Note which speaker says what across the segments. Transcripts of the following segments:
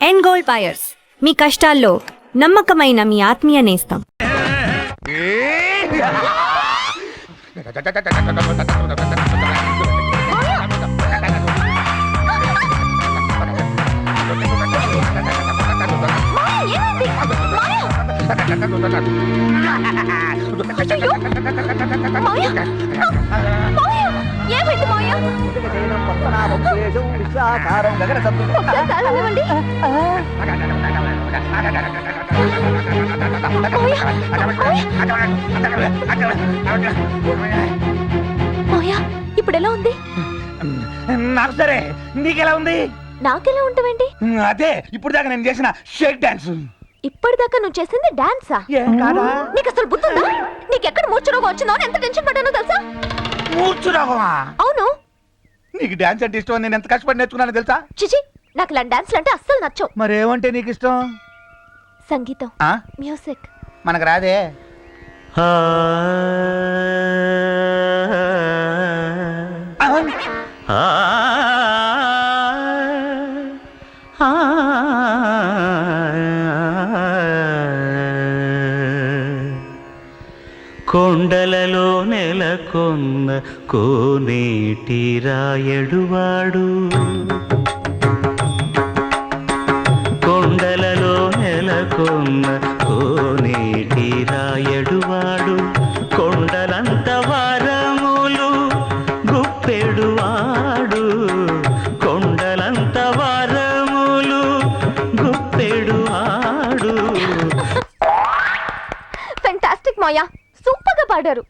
Speaker 1: End gold buyers, మీ కష్టాల్లో నమ్మకమైన మీ ఆత్మీయ నేస్తం.
Speaker 2: ఇప్పుడు ఎలా ఉంది?
Speaker 3: నాకు సరే, నీకెలా ఉంది?
Speaker 2: నాకెలా ఉంటావేంటి?
Speaker 3: అదే ఇప్పుడు దాకా నేను చేసిన షేక్ డాన్స్.
Speaker 2: ఇప్పటిదాకా నువ్వు చేసింది డాన్సా? నీకు అసలు బుద్ధుందా? నీకెక్కడ మూర్ఛరోగం వచ్చిందో అని ఎంత టెన్షన్ పడ్డానో తెలుసా?
Speaker 3: మూర్ఛరోగమా?
Speaker 2: అవును.
Speaker 3: నీకు డాన్స్ అంటే ఇష్టం, నేను ఎంత కష్టపడి నేర్చుకున్నానో తెలుసా?
Speaker 2: చిచి, నాకు ఇలాంటి డాన్స్లు అంటే అస్సలు నచ్చవు.
Speaker 3: మరేమంటే నీకు ఇష్టం?
Speaker 2: సంగీతం, మ్యూజిక్.
Speaker 3: మనకు రాదే.
Speaker 4: కొండలలో నెలకొన్న కోనేటి రాయడువాడు, కొండలలో నెలకొన్న కోనేటి రాయడువాడు, కొండలంత వారములు గుప్పెడువాడు, కొండలంత వారములు గుప్పెడువాడు.
Speaker 2: ఫెంటాస్టిక్ మాయా, సూపర్ గా పాడారు.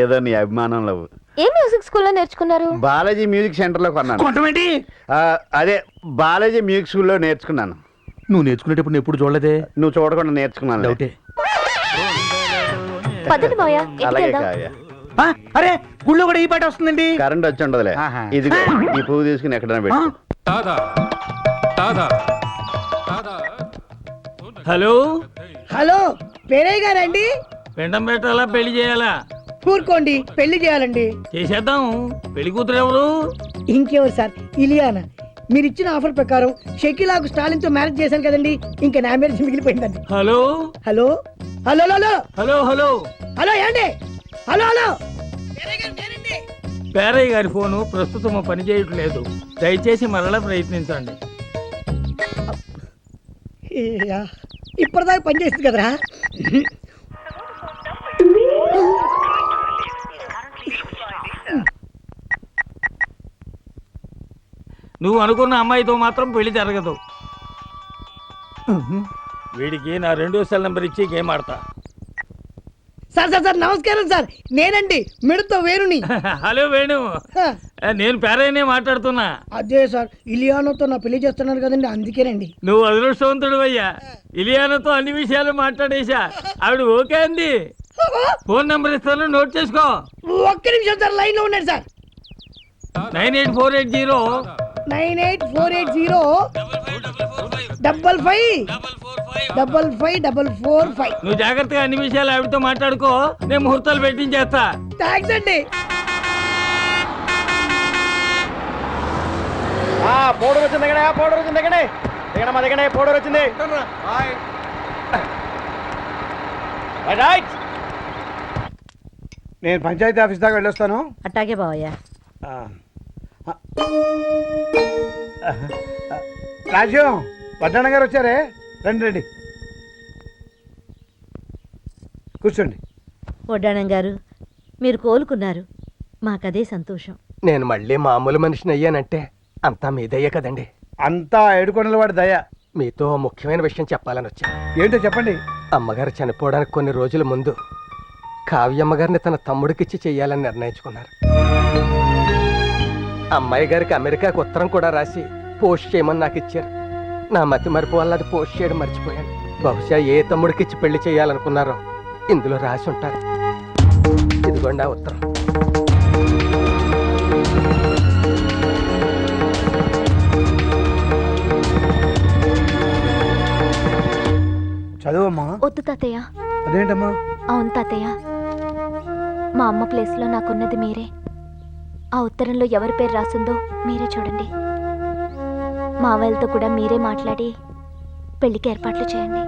Speaker 5: ఏదో నీ అభిమానంలో.
Speaker 2: ఏ మ్యూజిక్ స్కూల్లో నేర్చుకున్నారు?
Speaker 5: బాలాజీ మ్యూజిక్ సెంటర్ లో కొన్నాను. అదే బాలాజీ మ్యూజిక్ స్కూల్లో నేర్చుకున్నాను.
Speaker 3: నువ్వు నేర్చుకునేటప్పుడు ఎప్పుడు చూడలేదే.
Speaker 5: నువ్వు చూడకుండా నేర్చుకున్నాను.
Speaker 2: పదండి మాయా,
Speaker 5: అలాగే
Speaker 2: ఇంటికి
Speaker 5: కావ్య.
Speaker 3: అరే గుళ్ళో కూడా ఈ పాట వస్తుందండి.
Speaker 5: కరెంట్ వచ్చి ఉండదులే. ఇదిగో ఈ పువ్వు తీసుకుని ఎక్కడైనా పెట్టు.
Speaker 6: హలో
Speaker 7: హలో, పేరయ్య గారండి?
Speaker 6: పిండం పెట్టాలా పెళ్లి చేయాలా?
Speaker 7: కూరుకోండి, పెళ్లి చేయాలండి.
Speaker 6: చేసేద్దాం. పెళ్లి కూతురు ఎవరు?
Speaker 7: ఇంకెవరు సార్, ఇలియానా. మీరు ఇచ్చిన ఆఫర్ ప్రకారం షకీలాకు స్టాలిన్ తో మ్యారేజ్ చేశాను కదండి, ఇంకా నా మ్యారేజ్ మిగిలిపోయిందండి.
Speaker 6: Hello
Speaker 7: hello hello hello
Speaker 6: hello hello
Speaker 7: hello ఏండి? హలో హలో,
Speaker 6: పేరయ్య గారి ఫోను ప్రస్తుతం పని చేయట్లేదు, దయచేసి మరలా ప్రయత్నించండి.
Speaker 7: ఇప్పటిదాకా పనిచేస్తుంది కదరా.
Speaker 6: నువ్వు అనుకున్న అమ్మాయితో మాత్రం పెళ్లి జరగదు. వీడికి నా 2వ సెల్ నెంబర్ ఇచ్చి గేమ్ ఆడతా.
Speaker 7: సార్ సార్ సార్, నమస్కారం సార్, నేనండి మిడతో వేణుని.
Speaker 6: హలో వేణు, నేను పేరయ్యనే మాట్లాడుతున్నా.
Speaker 7: అదే సార్, ఇలియానాతో నా పెళ్లి చేస్తున్నారు కదండి, అందుకేనండి.
Speaker 6: నువ్వు అదృష్టవంతుడు అయ్యా, ఇలియానాతో అన్ని విషయాలు మాట్లాడేశా. ఆవిడ ఓకే అంది. ఫోన్ నెంబర్ ఇస్తాను, నోట్ చేసుకో.
Speaker 7: ఒక్క నిమిషం సార్, లైన్ లో ఉండండి సార్.
Speaker 6: 98480
Speaker 7: 98480 5555
Speaker 6: నువ్వు జాగ్రత్తగా అన్ని విషయాలు ఆవిడతో మాట్లాడుకో, నేను ముహూర్తాలు పెట్టించేస్తా.
Speaker 7: థ్యాంక్స్ అండి.
Speaker 5: పౌడర్ వచ్చింది దిగడే, పౌడర్ వచ్చింది దిగడే, దిగడమా దిగడే, పౌడర్ వచ్చింది.
Speaker 3: నేను పంచాయతీ ఆఫీస్ దాకా వెళ్ళొస్తాను.
Speaker 7: అట్టాగే బావయ్య.
Speaker 3: రాజ్యం, పట్టణ గారు వచ్చారే, రండి రండి, కూర్చోండి.
Speaker 8: వడ్డాణం గారు, మీరు కోలుకున్నారు, మాకదే సంతోషం.
Speaker 9: నేను మళ్ళీ మామూలు మనిషిని అయ్యానంటే అంతా మీదయ్యే కదండి.
Speaker 3: అంతా ఏడుకొండల వాడి దయ.
Speaker 9: మీతో ముఖ్యమైన విషయం చెప్పాలని వచ్చా.
Speaker 3: ఏంటో చెప్పండి.
Speaker 9: అమ్మగారు చనిపోవడానికి కొన్ని రోజుల ముందు కావ్యమ్మ గారిని తన తమ్ముడికిచ్చి చెయ్యాలని నిర్ణయించుకున్నారు. అమ్మాయి గారికి అమెరికాకు ఉత్తరం కూడా రాసి పోస్ట్ చేయమని నాకు ఇచ్చారు. నా మతి మరుపు వల్ల అది పోస్ట్ చేయడం మర్చిపోయాను. బహుశా ఏ తమ్ముడికిచ్చి పెళ్లి చేయాలనుకున్నారో ఇందులో రాసి ఉంటారు. ఇదిగోండి ఆ ఉత్తరం.
Speaker 3: చదువమ్మా.
Speaker 2: వద్దు తాతయ్య.
Speaker 3: అదేంటమ్మా?
Speaker 2: అవును తాతయ్య, మా అమ్మ ప్లేస్ లో నాకున్నది మీరే. ఆ ఉత్తరంలో ఎవరి పేరు రాసిందో మీరే చూడండి. మావయ్యలతో కూడా మీరే మాట్లాడి పెళ్లికి ఏర్పాట్లు చేయండి.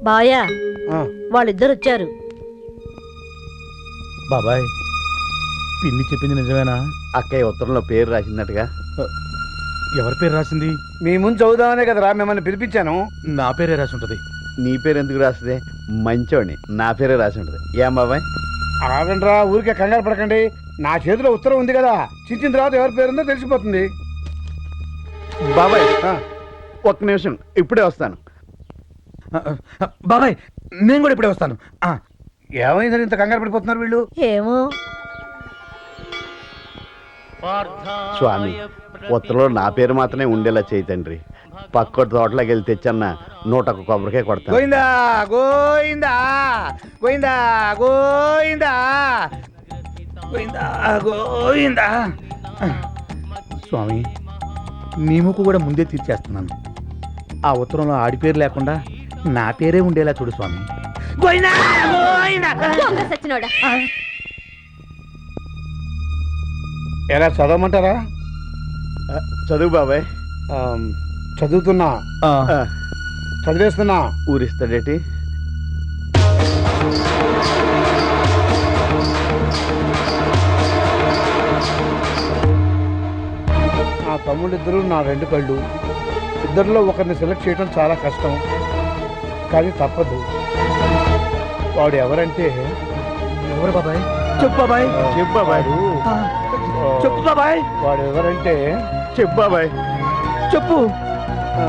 Speaker 8: బాయా
Speaker 3: ఆ,
Speaker 8: వాళ్ళిద్దరు వచ్చారు.
Speaker 5: బాబాయ్ పిన్ని చెప్పింది నిజమేనా? అక్కయ్య ఉత్తరంలో పేరు రాసిందట్టుగా. ఎవరి పేరు రాసింది?
Speaker 3: మీ ముందు చదువుదామనే కదరా మిమ్మల్ని పిలిపించాను.
Speaker 5: నా పేరే రాసి ఉంటది. నీ పేరు ఎందుకు రాసిందే? మంచోడిని, నా పేరే రాసి ఉంటది. ఏం బాబాయ్?
Speaker 3: ఆగండ్రా, ఊరికే కంగారు పడకండి. నా చేతిలో ఉత్తరం ఉంది కదా, చించిన తర్వాత ఎవరి పేరుందో తెలిసిపోతుంది.
Speaker 5: బాబాయ్
Speaker 3: ఆ,
Speaker 5: ఒక్క నిమిషం, ఇప్పుడే వస్తాను.
Speaker 9: బాబాయ్ నేను కూడా ఇప్పుడే వస్తాను.
Speaker 3: ఏమైందని ఇంత కంగారు పడిపోతున్నారు వీళ్ళు?
Speaker 8: ఏమో
Speaker 5: స్వామి, ఉత్తరంలో నా పేరు మాత్రమే ఉండేలా చేయి తండ్రి. పక్క తోటలోకి వెళ్ళి తెచ్చన్న 101 కొబ్బరికాయ కొడతాను.
Speaker 3: గోయిందా గోయిందా గోయిందా గోయిందా గోయిందా గోయిందా.
Speaker 9: స్వామి నీ ముక్కు కూడా ముందే తీర్చేస్తున్నాను. ఆ ఉత్తరంలో ఆడి పేరు లేకుండా నా పేరే ఉండేలా చూడు స్వామి.
Speaker 3: గోయిందా గోయిందా.
Speaker 2: దొంగ సచ్చినోడా.
Speaker 3: ఎలా చదవమంటారా?
Speaker 5: చదువు బాబాయ్.
Speaker 3: చదువుతున్నా,
Speaker 5: ఆ,
Speaker 3: చదివేస్తున్నా.
Speaker 5: ఊరిస్తాడేటి?
Speaker 3: నా తమ్ముళ్ళిద్దరూ నా 2 కళ్ళు. ఇద్దరిలో ఒకరిని సెలెక్ట్ చేయడం చాలా కష్టం, కానీ తప్పదు. వాడు ఎవరంటే
Speaker 9: ఎవరు బాబాయ్? చెప్పు బాబాయ్.
Speaker 5: చెప్పు బాబాయ్.
Speaker 9: చెప్పు బాబాయ్.
Speaker 3: వాడు ఎవరంటే
Speaker 5: చెప్పు బాబాయ్.
Speaker 9: చెప్పు
Speaker 3: ఆ,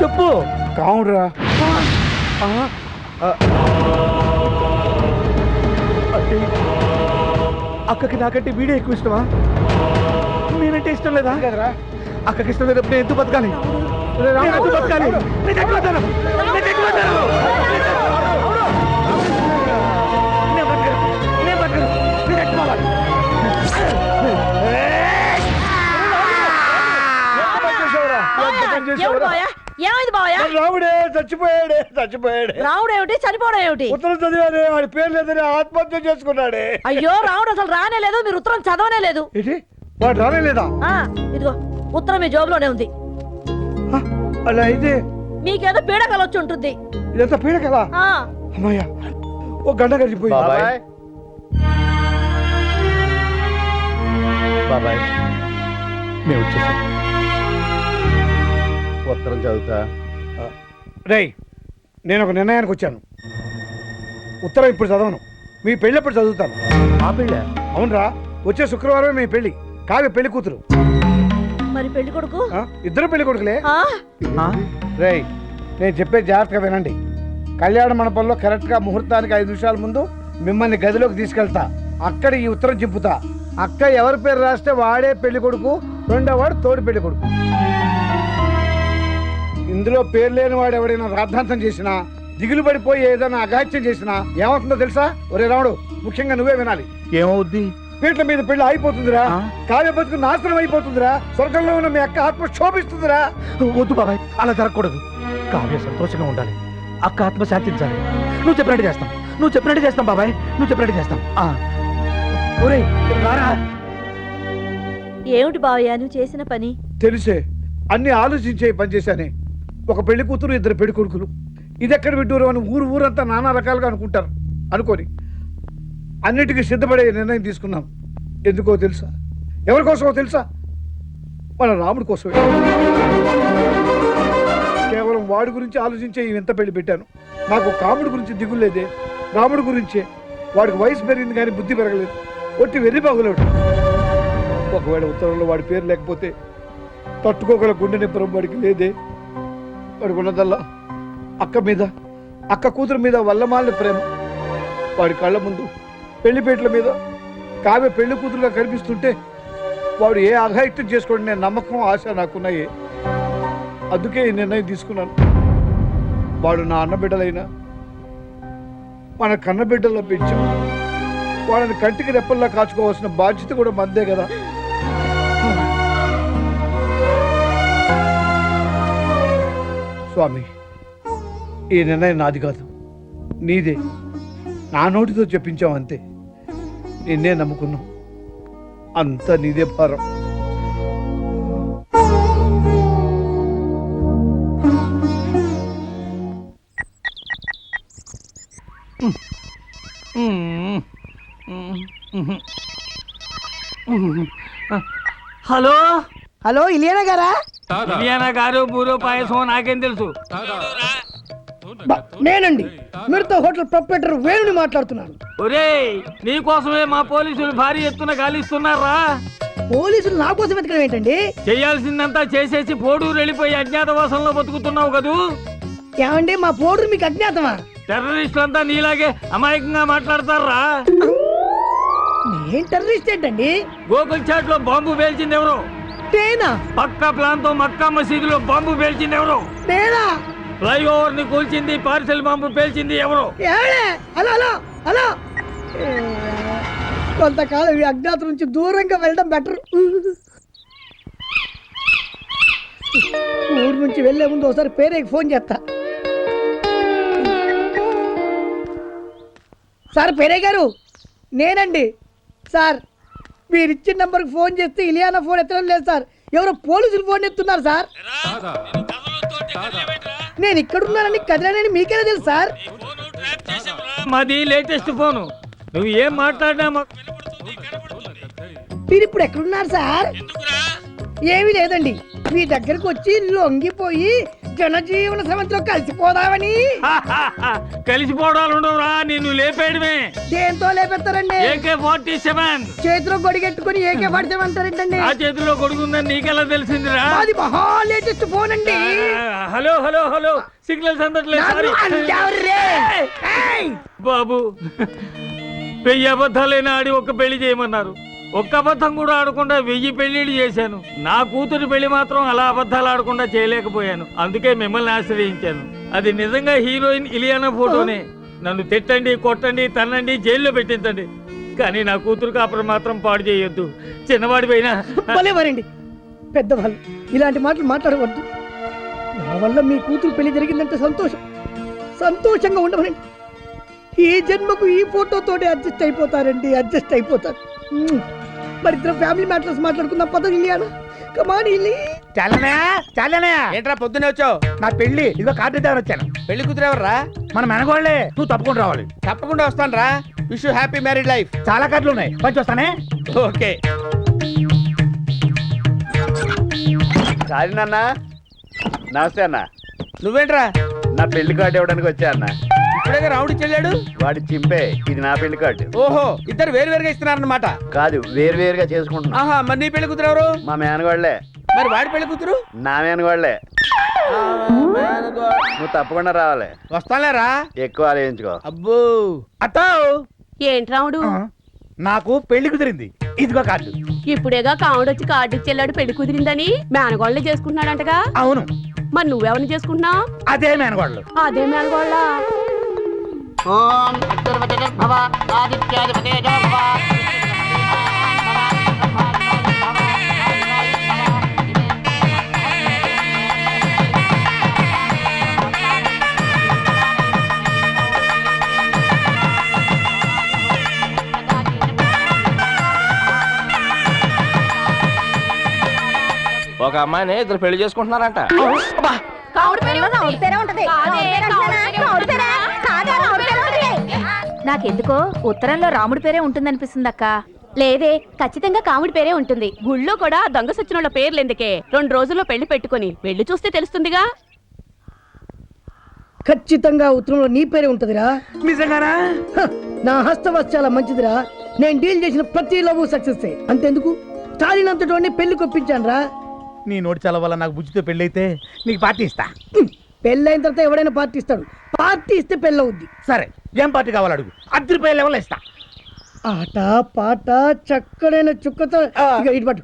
Speaker 9: చెప్పు.
Speaker 3: కావుడురా.
Speaker 9: అంటే అక్కకి నాకంటే వీడే ఎక్కువ ఇష్టమా? నేనంటే ఇష్టం లేదా?
Speaker 3: కదరా.
Speaker 9: అక్కకి ఇష్టం లేనప్పుడు నేను ఎందుకు బతకాలి? నేను ఎందుకు బతకాలి? నేను చచ్చిపోతాను. నేను చచ్చిపోతాను. నేను బతకను. నేను బతకను. నేను చచ్చిపోవాలి.
Speaker 8: ఏమైంది బావయ్య?
Speaker 3: రావుడే చచ్చిపోయాడే చచ్చిపోయాడే.
Speaker 8: రావుడు ఏమిటి, చనిపోవడం ఏమిటి?
Speaker 3: ఉత్తరం చదివాడే, వాడి పేరు లేదని ఆత్మహత్య చేసుకున్నాడే.
Speaker 8: అయ్యో రావుడు అసలు రానే లేదు, మీరు ఉత్తరం చదవనే లేదు.
Speaker 3: ఏంటి, వాడు రానేలేదా?
Speaker 8: ఇదిగో ఉత్తరం మీ జోబులోనే ఉంది.
Speaker 3: అలా అయితే
Speaker 8: మీకేదో పీడకలు వచ్చి ఉంటుంది.
Speaker 3: ఇదంతా పీడ కదా.
Speaker 8: ఆ,
Speaker 3: అమ్మయ్యా, ఓ గంట గడిచిపోయి.
Speaker 5: బాబాయ్ బాబాయ్
Speaker 9: మేము వచ్చేసాం.
Speaker 5: ఉత్తరం చదువుతా.
Speaker 3: రేయ్, నేను ఒక నిర్ణయానికి వచ్చాను. ఉత్తరం ఇప్పుడు చదవను, మీ పెళ్ళి ఎప్పుడు చదువుతాను.
Speaker 9: ఆ పెళ్ళ?
Speaker 3: అవునరా, వచ్చే శుక్రవారమే మీ పెళ్లి. కావ్య పెళ్లి కూతురు.
Speaker 8: మరి పెళ్లి కొడుకు?
Speaker 3: ఇద్దరు పెళ్లి కొడుకులే.
Speaker 8: ఆ,
Speaker 3: రేయ్, నేను చెప్పే జాగ్రత్తగా వినండి. కళ్యాణ మండపంలో కరెక్ట్గా ముహూర్తానికి 5 నిమిషాల ముందు మిమ్మల్ని గదిలోకి తీసుకెళ్తా. అక్కడ ఈ ఉత్తరం చింపుతా. అక్క ఎవరి పేరు రాస్తే వాడే పెళ్లి కొడుకు, రెండో వాడు తోడు పెళ్లి కొడుకు. ఇందులో పేరు లేని వాడు ఎవడైనా రాద్ధాంతం చేసినా, దిగులు పడిపోయి ఏదైనా అఘాత్యం చేసినా ఏమవుతుందో తెలుసా? ఒరే రాముడు, ముఖ్యంగా నువ్వే వినాలి.
Speaker 9: ఏమవుద్ది?
Speaker 3: పీట్ల మీద పెళ్లి అయిపోతుందిరా. కావ్య బతుకు నాశనం అయిపోతుందిరా. స్వర్గంలో ఉన్న మీ అక్క ఆత్మ శోభిస్తుందిరా.
Speaker 9: వద్దు బాబాయ్, అలా జరగకూడదు. కావ్య సంతోషంగా ఉండాలి, అక్క ఆత్మ శాంతించాలి. నువ్వు చెప్పినట్టు చేస్తాం. నువ్వు చెప్పినట్టు చేస్తాం బాబాయ్. నువ్వు చెప్పినట్టు చేస్తాం. ఒరేయ్, రారా.
Speaker 8: ఏమిటి బావయ్య నువ్వు చేసిన పని?
Speaker 3: తెలిసే అన్ని ఆలోచించే పనిచేశానే. ఒక పెళ్లి కూతురు, 2 పెళ్లి కొడుకులు. ఇది ఎక్కడ విడ్డూరం అని ఊరంతా నానా రకాలుగా అనుకుంటారు. అనుకోని అన్నిటికీ సిద్ధపడే నిర్ణయం తీసుకున్నాం. ఎందుకో తెలుసా? ఎవరి కోసమో తెలుసా? మన రాముడి కోసమే. కేవలం వాడి గురించి ఆలోచించే ఈ వింత పెళ్లి పెట్టాను. నాకు కాముడి గురించి దిగులేదే, రాముడి గురించే. వాడికి వయసు పెరిగింది కానీ బుద్ధి పెరగలేదు. ఒట్టి వెర్రి బాగులేడు. ఒకవేళ ఉత్తరంలో వాడి పేరు లేకపోతే తట్టుకోగల గుండె నింపరం వాడికి లేదే. వాడికి ఉన్నదల్లా అక్క మీద, అక్క కూతురు మీద వల్లమాలిన ప్రేమ. వాడి కళ్ళ ముందు పెళ్లిపేటల మీద కావ్య పెళ్లి కూతురుగా కనిపిస్తుంటే వాడు ఏ అఘాయిత్యం చేసుకోండి నేను నమ్మకం, ఆశ నాకున్నాయే. అందుకే ఈ నిర్ణయం తీసుకున్నాను. వాడు నా అన్నబిడ్డలైనా మన కన్నబిడ్డల్లో పెంచాం. వాళ్ళని కంటికి రెప్పల్లా కాచుకోవాల్సిన బాధ్యత కూడా మందే కదా. స్వామి, ఈ నిర్ణయం నాది కాదు, నీదే. నా నోటితో చెప్పించాం అంతే. నిన్నే నమ్ముకున్నాం, అంత నీదే భారం.
Speaker 6: హలో
Speaker 7: హలో ఇలియానా గారా?
Speaker 6: ఇలియానా గారు బూరో పాయసం నాకేం తెలుసు.
Speaker 7: నేనండి, మీరుతో హోటల్ ప్రొపరేటర్ వేణుని మాట్లాడుతున్నాను.
Speaker 6: ఒరేయ్, నీకోసమే మా పోలీసులు భారీ ఎత్తున గాలిస్తున్నారా.
Speaker 7: పోలీసులు నా కోసం వెతకడం ఏంటండి?
Speaker 6: చేయాల్సిందంతా చేసేసి పోడూరు వెళ్ళిపోయి అజ్ఞాతవాసంలో బతుకుతున్నావు కదూ.
Speaker 7: ఏమండి, మా పోడు మీకు అజ్ఞాతమా?
Speaker 6: టెర్రరిస్టులంతా నీలాగే అమాయకంగా మాట్లాడతారా.
Speaker 7: నేను టెర్రరిస్ట్ ఏంటండి?
Speaker 6: గోకుల్ చాట్ లో బాంబు పేల్చింది ఎవరు?
Speaker 7: నేనా?
Speaker 6: పక్కా ప్లాన్ తో మక్కా మసీదులో బాంబు పేల్చింది ఎవరు?
Speaker 7: నేనా?
Speaker 6: ఫ్లైఓవర్ ని కూల్చింది, పార్సెల్ బాంబు పేల్చింది ఎవరు?
Speaker 7: ఏడే? హలో హలో హలో, కొంతకాలం ఈ అజ్ఞాత నుంచి దూరంగా వెళ్ళడం బెటర్. ఊరు నుంచి వెళ్లే ముందు ఒకసారి పేరేకి ఫోన్ చేస్తా. సార్ పేరే గారు, నేనండి సార్. మీరు ఇచ్చిన నంబర్కి ఫోన్ చేస్తే ఇలియానా ఫోన్ ఎత్తడం లేదు సార్, ఎవరో పోలీసులు ఫోన్ ఎత్తున్నారు సార్. నేను ఇక్కడున్నానని కదిలానని మీకేనా తెలుసు సార్?
Speaker 6: మాది లేటెస్ట్ ఫోను, నువ్వు ఏం మాట్లాడినా మాకు
Speaker 7: మీరు ఇప్పుడు ఎక్కడున్నారు సార్? ఏమీ లేదండి, మీ దగ్గరకు వచ్చి లొంగిపోయి జనజీవన సమంతిలో కలిసిపోదామని.
Speaker 6: కలిసిపోవడాలు ఉండవురా, నిన్ను లేపేయడమే.
Speaker 7: దేంతో లేపెత్తారండి?
Speaker 6: AK-47
Speaker 7: చేతిలో గొడిగెట్టుకుని AK-47 అంటారేంటండి?
Speaker 6: ఆ చేతిలో కొడుకుందని నీకెలా తెలిసిందిరా?
Speaker 7: అది మహా లేటెస్ట్ ఫోన్ అండి.
Speaker 6: హలో హలో హలో, సిగ్నల్స్ అందట్లేదు. సారీ బాబు, 1000 అబద్ధాలైనా ఆడి ఒక్క పెళ్లి చేయమన్నారు. ఒక్క అబద్ధం కూడా ఆడకుండా 1000 పెళ్లిళ్ళు చేశాను. నా కూతురు పెళ్లి మాత్రం అలా అబద్ధాలు ఆడకుండా చేయలేకపోయాను. అందుకే మిమ్మల్ని ఆశ్రయించాను. అది నిజంగా హీరోయిన్ ఇలియానా ఫోటోనే. నన్ను తిట్టండి, కొట్టండి, తన్నండి, జైల్లో పెట్టించండి, కానీ నా కూతురు కాపురం మాత్రం పాడు చేయొద్దు. చిన్నవాడి పైన
Speaker 7: భలేవారండి పెద్దవాళ్ళు, ఇలాంటి మాటలు మాట్లాడవద్దు. నా వల్ల మీ కూతురు పెళ్లి జరిగిందంటే సంతోషంగా ఉండమనండి. ఈ జన్మకు ఈ ఫోటోతోనే అడ్జస్ట్ అయిపోతారండి, అడ్జస్ట్ అయిపోతారు. మరి ఇద్దరు ఫ్యామిలీ మ్యాటర్స్ మాట్లాడుకుందాం పద ఇలియానా. కమాన్ ఇలి.
Speaker 9: ఏంట్రా పొద్దునే వచ్చావు?
Speaker 3: నా పెళ్లి ఇదిగో కార్డు దగ్గర వచ్చాను.
Speaker 9: పెళ్లి కూతురు ఎవర్రా?
Speaker 3: మన మెనగోళ్లే, నువ్వు తప్పకుండా రావాలి.
Speaker 9: తప్పకుండా వస్తాను రా. Wish you happy married life.
Speaker 3: చాలా కార్డులు ఉన్నాయి, కొంచెం వస్తానే.
Speaker 9: ఓకే.
Speaker 5: సారీ నాన్న. నమస్తే అన్న.
Speaker 9: నువ్వేంట్రా?
Speaker 5: నా పెళ్లి కార్డు ఇవ్వడానికి వచ్చా అన్న.
Speaker 9: ఇప్పుడే రావుడి చెల్లాడు.
Speaker 5: వాడి చింపే, ఇది నా పెళ్లి కార్డు.
Speaker 9: ఓహో, ఇద్దరు వేరువేరుగా ఇస్తున్నారన్నమాట.
Speaker 5: కాదు, వేరువేరుగా చేసుకుంటున్నా.
Speaker 9: ఆహా, మరి నీ పెళ్లి కూతురు ఎవరు?
Speaker 5: మా మేనగోళ్లే.
Speaker 9: మరి వాడి పెళ్లి కూతురు?
Speaker 5: నా మేనగోళ్లే. నువ్వు తప్పకుండా రావాలి.
Speaker 9: వస్తాలేరా.
Speaker 5: ఎక్కువ ఆలోచించుకో.
Speaker 9: అబ్బో.
Speaker 3: అట్టో
Speaker 2: ఏంటి రాముడు,
Speaker 3: నాకు పెళ్లి కుదిరింది, ఇదిగో కార్డు.
Speaker 2: ఇప్పుడేగా కావుడొచ్చి కార్డు ఇచ్చేళ్ళాడు పెళ్లి కుదిరిందని. మేనగోళ్ళని చేసుకుంటున్నాడంటగా.
Speaker 3: అవును.
Speaker 2: మరి నువ్వెవరిని చేసుకుంటున్నావు?
Speaker 3: అదే మేనగోళ్ళు.
Speaker 2: అదే మేనగోళ్ళ.
Speaker 9: ఒక అమ్మాయిని ఇద్దరు పెళ్లి చేసుకుంటున్నారంట.
Speaker 2: నాకెందుకో ఉత్తరంలో రాముడి పేరే ఉంటుందనిపిస్తుంది అక్క. లేదే, ఖచ్చితంగా కాముడి పేరే ఉంటుంది. గుళ్ళో కూడా దొంగ సచ్చినోళ్ళ పేర్లు ఎందుకే? 2 రోజుల్లో పెళ్లి పెట్టుకుని వెళ్ళి చూస్తే తెలుస్తుందిగా.
Speaker 7: ఖచ్చితంగా ఉత్తరంలో నీ పేరే ఉంటదిరా.
Speaker 3: నిజంగానా?
Speaker 7: నా హస్తవాస్ చాలా మంచిదిరా. నేను డీల్ చేసిన ప్రతి లవ్ సక్సెస్. అంతెందుకు, స్టాలిన్ అంతటోని పెళ్లి కొప్పించాను రా.
Speaker 3: నీ నోటి చాలా వల్ల నాకు బుజ్జితో పెళ్లి అయితే నీకు పార్టీ ఇస్తా.
Speaker 7: పెళ్ళైన తర్వాత ఎవడైనా పార్టీ ఇస్తాడు, పార్టీ ఇస్తే పెళ్ళవుద్ది.
Speaker 3: సరే, ఏం పార్టీ కావాలి అడుగు, 10 రూపాయల లెవెల్ ఇస్తా.
Speaker 7: ఆట పాట చక్కడైన చుక్కతో ఇక ఇటు పట్టు.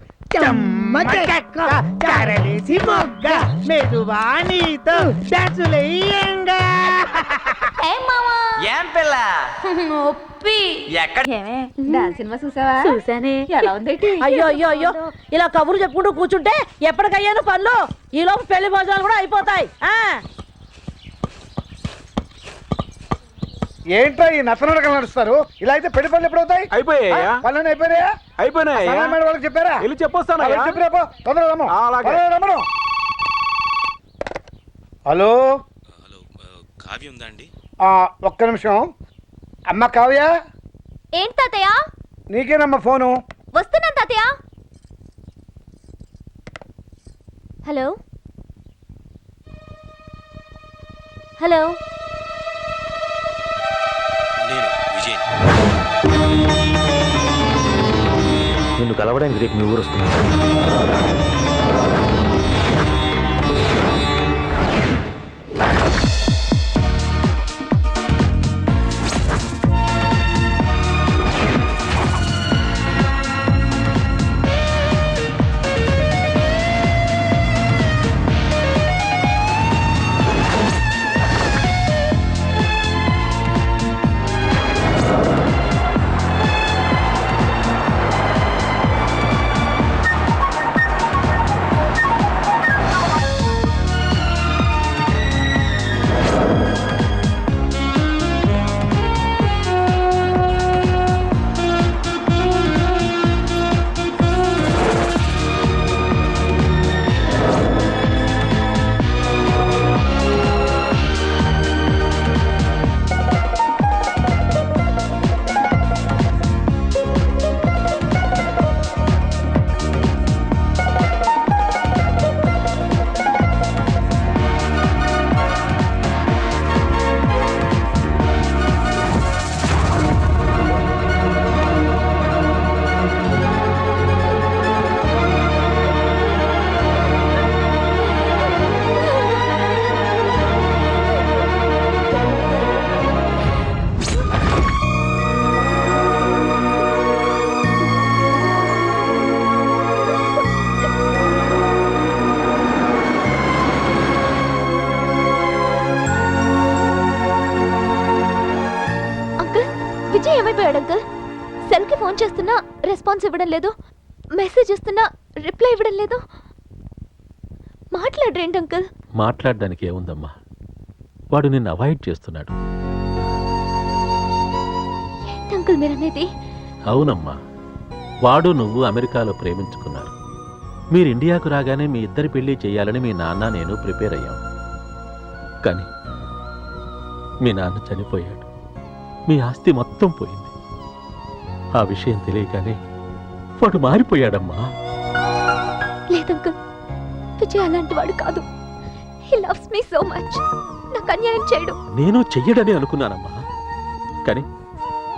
Speaker 2: చూసానే, ఎలా ఉంది?
Speaker 8: అయ్యో అయ్యో అయ్యో, ఇలా కబుర్లు చెప్పుకుంటూ కూర్చుంటే ఎప్పటికయ్యాను పనులు. ఈ లోపు పెళ్లి భోజనాలు కూడా అయిపోతాయి.
Speaker 3: ఏంట్రా ఈ నత్తనడకలు నడుస్తారు? ఇలా అయితే పెళ్లి పనులు ఎప్పుడు అవుతాయి?
Speaker 9: అయిపోయాయా?
Speaker 3: పనులు అయిపోయాయా?
Speaker 9: అయిపోయినాయా?
Speaker 3: సనా మేడం వాళ్ళకి చెప్పారా?
Speaker 9: వెళ్ళి చెప్పొస్తాను
Speaker 3: వాళ్ళకి చెప్పిరా పో. తొందరగా రమ్ము.
Speaker 9: అలాగే.
Speaker 3: తొందరగా రమ్మను. హలో
Speaker 10: హలో కావ్య ఉందా అండి?
Speaker 3: ఒక్క నిమిషం. అమ్మ కావ్య,
Speaker 2: ఏంటి తాతయ్య?
Speaker 3: నీకేనమ్మా ఫోను.
Speaker 2: వస్తున్నాను తాతయ్య. హలో హలో,
Speaker 10: నేను విజయ్.
Speaker 4: నిన్ను కలవడానికి రేపు మీ ఊరు వస్తుంది.
Speaker 2: విజయ్ ఏమైపోయాడు అంకుల్? సెల్ కి ఫోన్ చేస్తున్నా రెస్పాన్స్ ఇవ్వడం లేదు, మెసేజ్ ఇస్తున్నా రిప్లై ఇవ్వడం లేదు. మాట్లాడరేంటి అంకుల్?
Speaker 11: మాట్లాడడానికి ఏముందమ్మా, వాడు నిన్ను అవాయిడ్ చేస్తున్నాడు.
Speaker 2: ఏంటి అంకుల్ మీరనేది?
Speaker 11: అవునమ్మా, వాడు నువ్వు అమెరికాలో ప్రేమించుకున్నారు. మీరు ఇండియాకు రాగానే మీ ఇద్దరి పెళ్లి చేయాలని మీ నాన్న నేను ప్రిపేర్ అయ్యాం. కానీ మీ నాన్న చనిపోయాడు, మీ ఆస్తి మొత్తం పోయింది. ఆ విషయం తెలియగానే వాడు మారిపోయాడమ్మా.
Speaker 2: లేదంకుల్, విజయ్ అలాంటి వాడు కాదు. హి లవ్స్ మీ సో మచ్. నాకు అన్యాయం చేయడు.
Speaker 11: నేను చెయ్యడని అనుకున్నానమ్మా. కానీ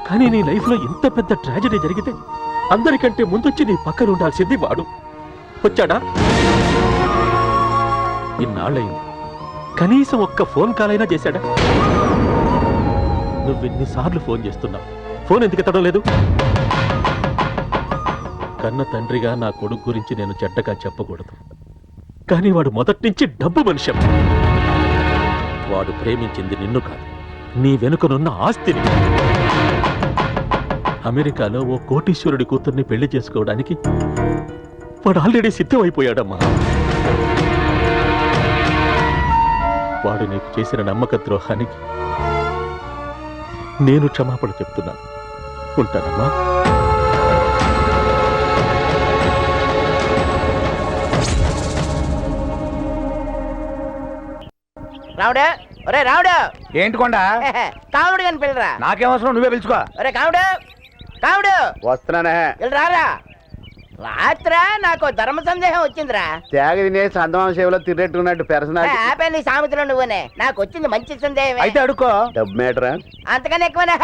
Speaker 11: కానీ నీ లైఫ్లో ఇంత పెద్ద ట్రాజెడీ జరిగితే అందరికంటే ముందొచ్చి నీ పక్కన ఉండాల్సింది వాడు. వచ్చాడా? ఇన్నాళ్ళయింది, కనీసం ఒక్క ఫోన్ కాల్ అయినా చేశాడా? నువ్వెన్నిసార్లు ఫోన్ చేస్తున్నావు, ఫోన్ ఎందుకు ఎత్తడం లేదు? కన్న తండ్రిగా నా కొడుకు గురించి నేను చెడ్డగా చెప్పకూడదు, కానీ వాడు మొదటి నుంచి డబ్బు మనిషి. వాడు ప్రేమించింది నిన్ను కాదు, నీ వెనుకనున్న ఆస్తిని. అమెరికాలో ఓ కోటీశ్వరుడి కూతుర్ని పెళ్లి చేసుకోవడానికి వాడు ఆల్రెడీ సిద్ధమైపోయాడమ్మా. వాడు నీకు చేసిన నమ్మక ద్రోహానికి నేను క్షమాపణ చెప్తున్నాను. ఉంటానమ్మా.
Speaker 8: రావుడు, ఒరే రావుడు,
Speaker 3: ఏంటి కొండ?
Speaker 8: కావుడు అని పిల్లరా.
Speaker 3: నాకేమవసరం, నువ్వే పిలుచుకో.
Speaker 8: ఒరే కావుడు, కావుడు
Speaker 5: వస్తున్నానే.
Speaker 8: రారా. రాత్రా నాకు ధర్మ సందేహం వచ్చిందిరా.
Speaker 5: త్యాగ తినేసి అందమామ సేవలో తిరిగేట్టుకున్నట్టు పెరసనా
Speaker 8: ఆపే నీ సామెతలో నువ్వునే. నాకు వచ్చింది మంచి సందేహం.
Speaker 3: అయితే అడుక్కో.
Speaker 5: డబ్బు మేటరా?
Speaker 8: అంతకన్నా ఎక్కువనే.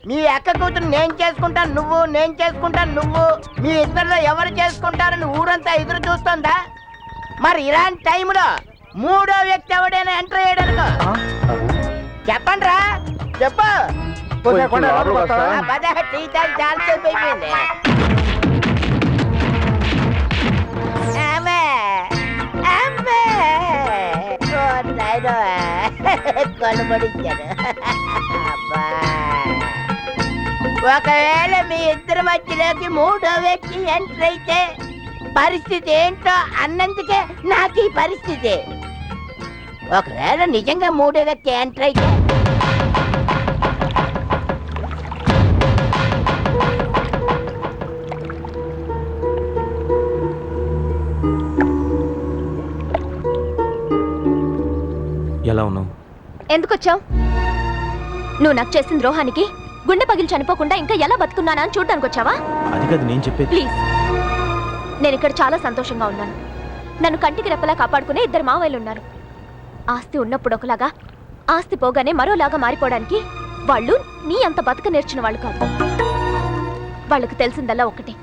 Speaker 8: మీ అక్క కూతురు నేను చేసుకుంటాను నువ్వు, నేను చేసుకుంటాను నువ్వు, మీ ఇద్దరిలో ఎవరు చేసుకుంటారని ఊరంతా ఎదురు చూస్తుందా? మరి ఇలాంటి టైంలో మూడో వ్యక్తి ఎవడైనా ఎంటర్ అయ్యాడనుకో. చెప్పండి రా, చెప్పు. టీ తాగి చాలా సేపు అయిపోయింది. కొనబడిచ్చాడు. ఒకవేళ మీ ఇద్దరి మధ్యలోకి మూడో వ్యక్తి ఎంటర్ అయితే పరిస్థితి ఏంటో అన్నందుకే నాకు ఈ పరిస్థితి. ఒకవేళ నిజంగా మూడో వ్యక్తి ఎంటర్ అయితే
Speaker 10: ఉన్నావు?
Speaker 2: ఎందుకు వచ్చావు? నువ్వు నాకు చేసిన ద్రోహానికి గుండె పగిలి చనిపోకుండా ఇంకా ఎలా బతుకున్నానా అని చూడడానికి వచ్చావా?
Speaker 10: అది కాదు నేను చెప్పేది.
Speaker 2: ప్లీజ్, నేను ఇక్కడ చాలా సంతోషంగా ఉన్నాను. నన్ను కంటికి రెప్పలా కాపాడుకునే ఇద్దరు మావయ్యలు ఉన్నారు. ఆస్తి ఉన్నప్పుడు ఒకలాగా, ఆస్తి పోగానే మరోలాగా మారిపోవడానికి వాళ్ళు నీ అంత బతక నేర్చిన వాళ్ళు కాదు. వాళ్ళకి తెలిసిందల్లా ఒకటే,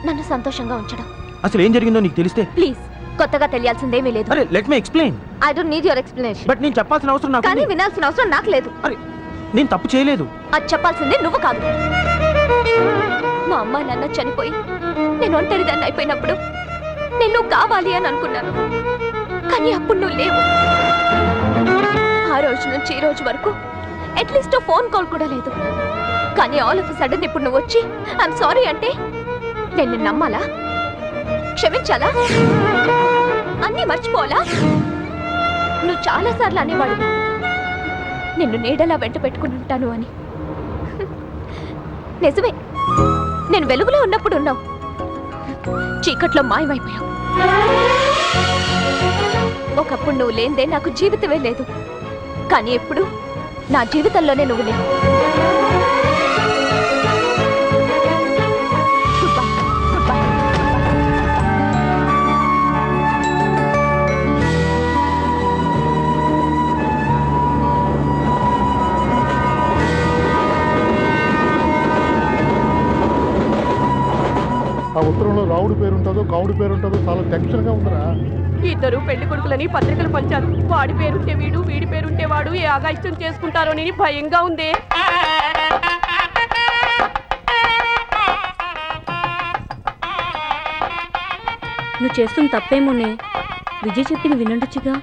Speaker 2: నన్ను సంతోషంగా ఉంచడం.
Speaker 10: అసలు ఏం జరిగిందో నీకు తెలిస్తే?
Speaker 2: ప్లీజ్, కొత్తగా తెలియాల్సిందేమీ లేదు.
Speaker 10: అరే let me explain.
Speaker 2: I don't need your explanation.
Speaker 10: But నేను చెప్పాల్సిన అవసరం నాకు
Speaker 2: కానీ
Speaker 10: ఉంది.
Speaker 2: వినాల్సిన అవసరం నాకు లేదు.
Speaker 10: అరే నేను తప్పు చేయలేదు.
Speaker 2: అది చెప్పాల్సిందే నువ్వు కాదు. మా అమ్మ నాన్న చనిపోయి నేను ఒంటరిదాన్ని అయిపోయినప్పుడు నేను నువ్వు కావాలి అని అనుకున్నాను. కానీ అప్పుడు నువ్వు లేవు. ఆ రోజు నుంచి ఈ రోజు వరకు అట్లీస్ట్ ఫోన్ కాల్ కూడా లేదు. కానీ ఆల్ ఆఫ్ సడన్ ఇప్పుడు నువ్వు వచ్చి ఐఎమ్ సారీ అంటే నేను నిన్ను నమ్మాలా? క్షమించాలా? అన్నీ మర్చిపోవాలా? నువ్వు చాలా సార్లు అనేవాడు నిన్ను నీడలా వెంట పెట్టుకుని ఉంటాను అని. నిజమే, నేను వెలుగులో ఉన్నప్పుడు ఉన్నావు, చీకట్లో మాయమైపోయావు. ఒకప్పుడు నువ్వు లేందే నాకు జీవితమే లేదు. కానీ ఎప్పుడు నా జీవితంలోనే నువ్వు లేవు. Goodbye. Goodbye.
Speaker 3: ఆ ఉత్తరంలో రావుడి పేరు ఉంటుందో కావుడి పేరు ఉంటుందో చాలా టెన్షన్గా ఉందిరా.
Speaker 2: ఇద్దరు పెళ్లి కొడుకులని పత్రికలు పంచారు. వాడి పేరుంటే వీడు, వీడి పేరుంటే వాడు ఏ ఆగాయిష్టం చేసుకుంటారో అని భయంగా ఉంది.
Speaker 1: నువ్వు చేస్తున్న తప్పేమోనే. విజయ్ చెప్పింది వినండుచ్చుగా.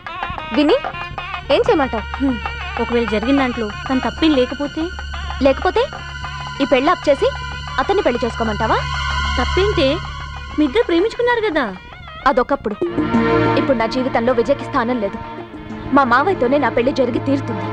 Speaker 2: విని ఏం చేయమంటావు?
Speaker 1: ఒకవేళ జరిగిన దాంట్లో తను తప్పేం
Speaker 2: లేకపోతే ఈ పెళ్ళి అప్ చేసి అతన్ని పెళ్లి చేసుకోమంటావా?
Speaker 1: తప్పేంటే మీ ఇద్దరు ప్రేమించుకున్నారు కదా.
Speaker 2: అదొకప్పుడు. ఇప్పుడు నా జీవితంలో విజయ్కి స్థానం లేదు. మా మావయ్యతోనే నా పెళ్లి జరిగి తీరుతుంది.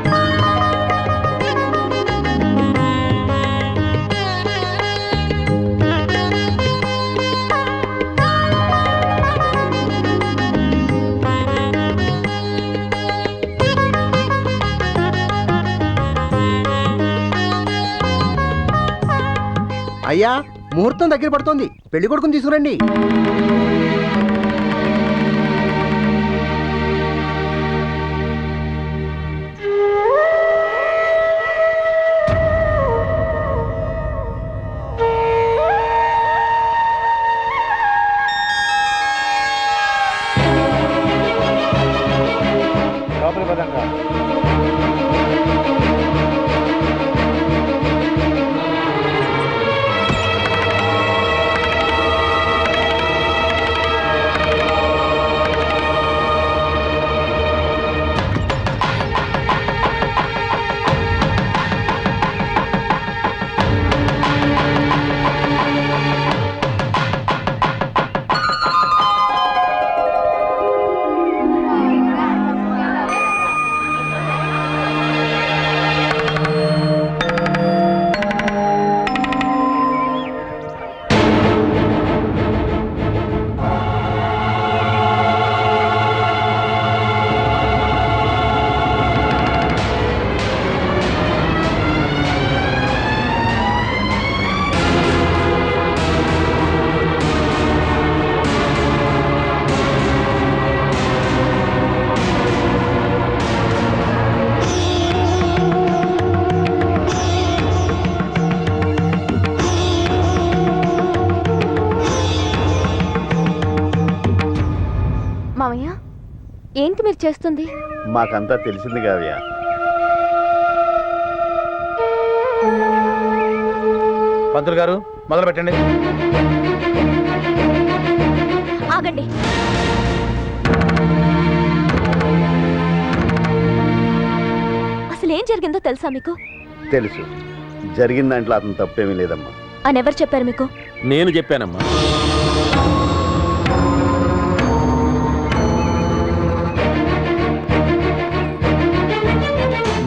Speaker 9: అయ్యా, ముహూర్తం దగ్గర పడుతోంది, పెళ్లి కొడుకుని తీసుకురండి.
Speaker 3: లోపలి పదంగా.
Speaker 2: మామయ్య, ఏంటి మీరు చేస్తుంది?
Speaker 5: మాకంతా తెలిసింది కావ్య.
Speaker 4: పంతులు గారు మొదలు పెట్టండి.
Speaker 2: ఆగండి. అసలు ఏం జరిగిందో తెలుసా మీకు?
Speaker 5: తెలుసు, జరిగిన దాంట్లో అతను తప్పేమీ లేదమ్మా.
Speaker 2: అని ఎవరు చెప్పారు మీకు?
Speaker 11: నేను చెప్పానమ్మా.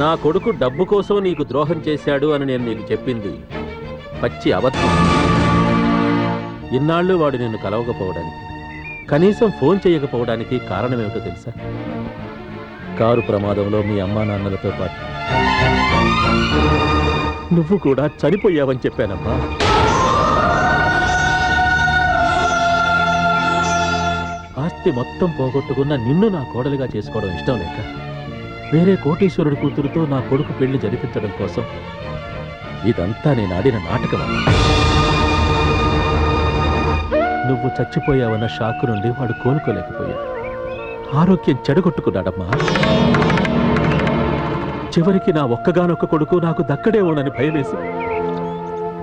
Speaker 11: నా కొడుకు డబ్బు కోసం నీకు ద్రోహం చేశాడు అని నేను నీకు చెప్పింది పచ్చి అబద్ధం. ఇన్నాళ్ళు వాడు నిన్ను కలవకపోవడానికి, కనీసం ఫోన్ చేయకపోవడానికి కారణమేమిటో తెలుసా? కారు ప్రమాదంలో మీ అమ్మా నాన్నలతో పాటు నువ్వు కూడా చనిపోయావని చెప్పానమ్మా. ఆస్తి మొత్తం పోగొట్టుకున్న నిన్ను నా కోడలిగా చేసుకోవడం ఇష్టం లేక వేరే కోటీశ్వరుడి కూతురుతో నా కొడుకు పెళ్లి జరిపించడం కోసం ఇదంతా నేను ఆడిన నాటకం. నువ్వు చచ్చిపోయావన్న షాక్ నుండి వాడు కోలుకోలేకపోయాడు. ఆరోగ్యం చెడగొట్టుకున్నాడమ్మా. చివరికి నా ఒక్కగానొక్క కొడుకు నాకు దక్కడేమోనని భయమేసి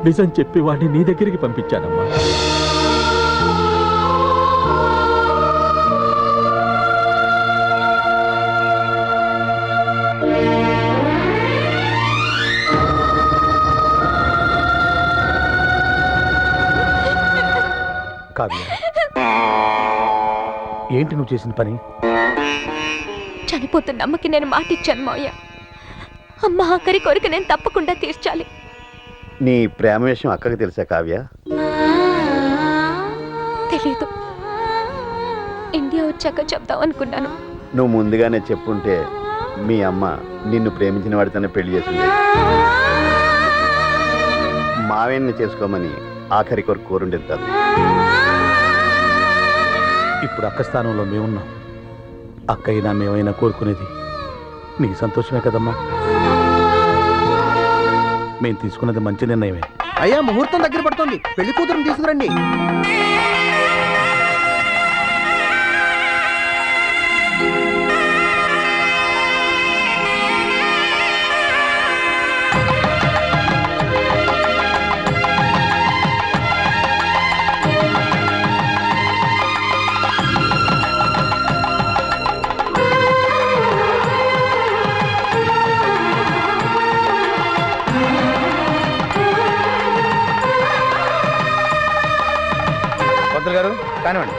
Speaker 11: నిజం చెప్పి వాడిని నీ దగ్గరికి పంపించానమ్మా.
Speaker 4: కావ్య, ఏంటి నువ్వు చేసిన పని?
Speaker 2: చనిపోతున్న అమ్మకి నేను మాటిచ్చాను మావయ్య. అమ్మ ఆఖరి కోరిక నేను తప్పకుండా తీర్చాలి.
Speaker 5: నీ ప్రేమ విషయం అక్కకి తెలుసా కావ్య?
Speaker 2: తెలీదు. ఇండియా వచ్చాక చెప్దాం అనుకున్నాను.
Speaker 5: నువ్వు ముందుగానే చెప్పుంటే మీ అమ్మ నిన్ను ప్రేమించిన వాడితోనే పెళ్లి చేసింది. మావేణ్ణి చేసుకోమని ఆఖరి కొరకు కోరుండేది కాదు.
Speaker 4: ఇప్పుడు అక్క స్థానంలో మేమున్నాం. అక్క అయినా మేమైనా కోరుకునేది నీ సంతోషమే కదమ్మా. మేము తీసుకున్నది మంచి నిర్ణయమే.
Speaker 9: అయ్యా, ముహూర్తం దగ్గర పడుతుంది. పెళ్లి కూతురుని తీసుకురండి.
Speaker 4: పంతులు గారు కానివ్వండి.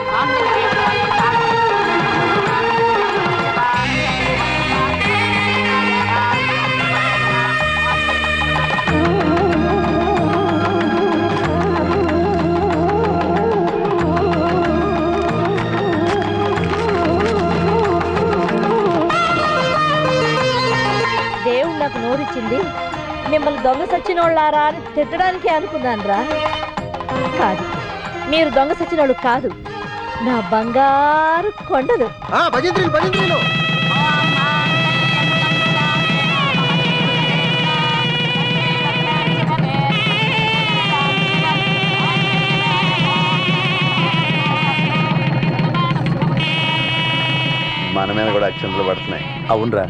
Speaker 1: దేవుడు నాకు నోరిచ్చింది మిమ్మల్ని దొంగ సచ్చినోళ్ళారా అని తిట్టడానికి అనుకున్నాను రా. కాదు, మీరు దొంగ సచ్చినోళ్ళు కాదు, నా బంగారు కొండలు.
Speaker 9: భజంత్రీలు భజంత్రీలు.
Speaker 5: మన మీద కూడా అక్షంతలు పడుతున్నాయి.
Speaker 4: అవునరా,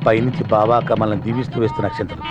Speaker 4: పైనుంచి బాబా అక్క మనల్ని దీవిస్తూ వేస్తున్న అక్షంతలు.